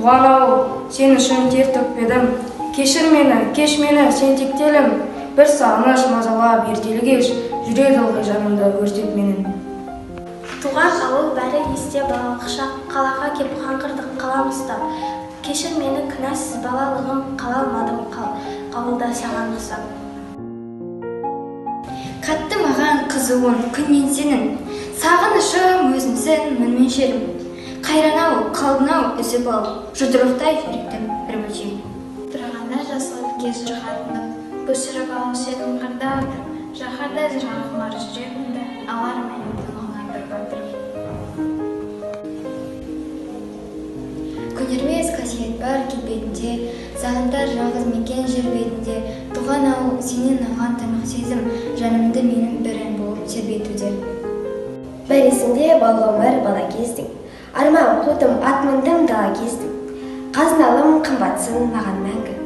туған ауыл, сен үшін тер төкпедім. Кешір мені, кеш мені, сен тектелім. Бір сағыныш мазалап, ертелі кеш, жүреді ылғи жанымда өртеп менің. Туған ауыл бәрі есте балалық шақ, қалаға кеп қаңғырдық қалам ұстап. Кешір мені, күнәсіз балалығым, қала алмадым қабылда саған ұқсап. Қатты маған қызуын күннен сенің, сағынышым өзімсің мінмен шерім. Қайранау, қалдынау үзіп ал, жұдырықтай жүректің бір бөлшегі. Тұрғанда жасылып кез жырғатынып, көшіріп алып шерім қырда отырып, жаһарда жүрген құмар жүрегімді алар менің тұнығына бір батырып. Көнермес қасиет бар келбетінде, сағынтар жалғыз мекен жер бетінде, туған ауыл сенен алған тынық сезім, жанымды менің бірін болып тербетуде. Бәресінде балғамар бала кездің, арман қудым ат міндім дала кездің, қазыналым қымбатсын маған мәңгі.